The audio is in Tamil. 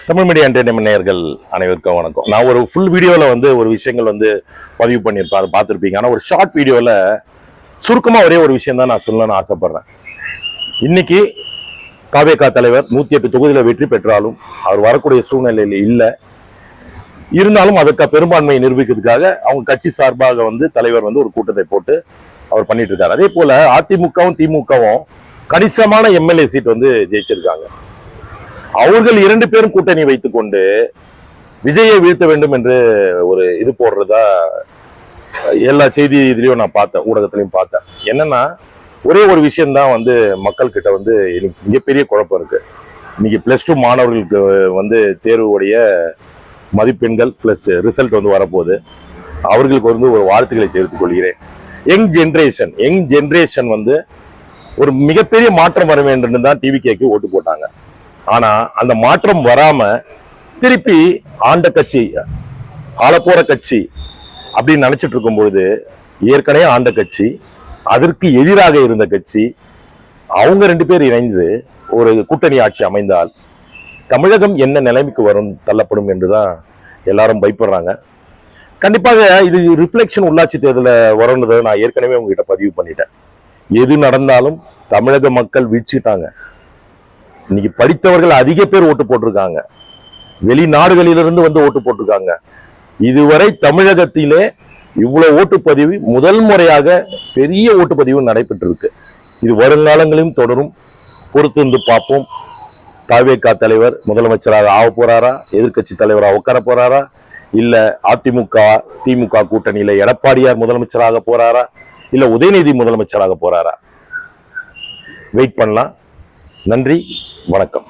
தமிழ் மீடியா என்டர்டைன்மெண்ட் நேயர்கள் அனைவருக்கும் வணக்கம். நான் ஒரு ஃபுல் வீடியோவில் ஒரு விஷயங்கள் பதிவு பண்ணியிருப்பேன், அதை பார்த்துருப்பீங்க. ஆனால் ஒரு ஷார்ட் வீடியோவில் சுருக்கமாக ஒரே ஒரு விஷயம் தான் நான் சொல்லணும்னு ஆசைப்படுறேன். இன்னைக்கு காவேகா தலைவர் 108 தொகுதியில் வெற்றி பெற்றாலும் அவர் வரக்கூடிய சூழ்நிலையில் இல்லை. இருந்தாலும் அதற்கு பெரும்பான்மையை நிரூபிக்கிறதுக்காக அவங்க கட்சி சார்பாக தலைவர் ஒரு கூட்டத்தை போட்டு அவர் பண்ணிட்டு இருக்காரு. அதே போல அதிமுகவும் திமுகவும் கணிசமான எம்எல்ஏ சீட் ஜெயிச்சிருக்காங்க. அவர்கள் 2 பேரும் கூட்டணி வைத்துக் கொண்டு விஜயை வீழ்த்த வேண்டும் என்று ஒரு இது போடுறதா எல்லா செய்தி இதுலயும் நான் பார்த்தேன், ஊடகத்திலையும் பார்த்தேன். என்னன்னா ஒரே ஒரு விஷயம்தான் மக்கள் கிட்ட மிகப்பெரிய குழப்பம் இருக்கு. இன்னைக்கு +2 மாணவர்களுக்கு தேர்வுடைய மதிப்பெண்கள் பிளஸ் ரிசல்ட் வரப்போகுது. அவர்களுக்கு ஒரு வாழ்த்துக்களை தெரிவித்துக் கொள்கிறேன். யங் ஜென்ரேஷன் ஒரு மிகப்பெரிய மாற்றம் வர வேண்டும் தான் டிவிகேக்கு ஓட்டு போட்டாங்க. ஆனா அந்த மாற்றம் வராம திருப்பி ஆண்ட கட்சி, ஆளப்போற கட்சி அப்படின்னு நினைச்சிட்டு இருக்கும் பொழுது, ஏற்கனவே ஆண்ட கட்சி, அதற்கு எதிராக இருந்த கட்சி, அவங்க 2 பேர் இணைந்து ஒரு கூட்டணி ஆட்சி அமைந்தால் தமிழகம் என்ன நிலைமைக்கு வரும், தள்ளப்படும் என்றுதான் எல்லாரும் பயப்படுறாங்க. கண்டிப்பாக இது ரிஃப்ளெக்ஷன் உள்ளாட்சி தேர்தல வரும்ன்றதை நான் ஏற்கனவே உங்ககிட்ட பதிவு பண்ணிட்டேன். எது நடந்தாலும் தமிழக மக்கள் வீழ்ச்சிட்டாங்க. இன்னைக்கு படித்தவர்கள் அதிக பேர் ஓட்டு போட்டிருக்காங்க. வெளிநாடுகளிலிருந்து ஓட்டு போட்டிருக்காங்க. இதுவரை தமிழகத்திலே இவ்வளவு ஓட்டுப்பதிவு முதல் முறையாக பெரிய ஓட்டுப்பதிவு நடைபெற்று இருக்கு. இது வருங்காலங்களிலும் தொடரும். பொறுத்திருந்து பார்ப்போம். காவேகா தலைவர் முதலமைச்சராக ஆக போறாரா, எதிர்கட்சி தலைவராக உட்கார போறாரா, இல்ல அதிமுக திமுக கூட்டணியில எடப்பாடியார் முதலமைச்சராக போறாரா, இல்ல உதயநிதி முதலமைச்சராக போறாரா? வெயிட் பண்ணலாம். நன்றி, வணக்கம்.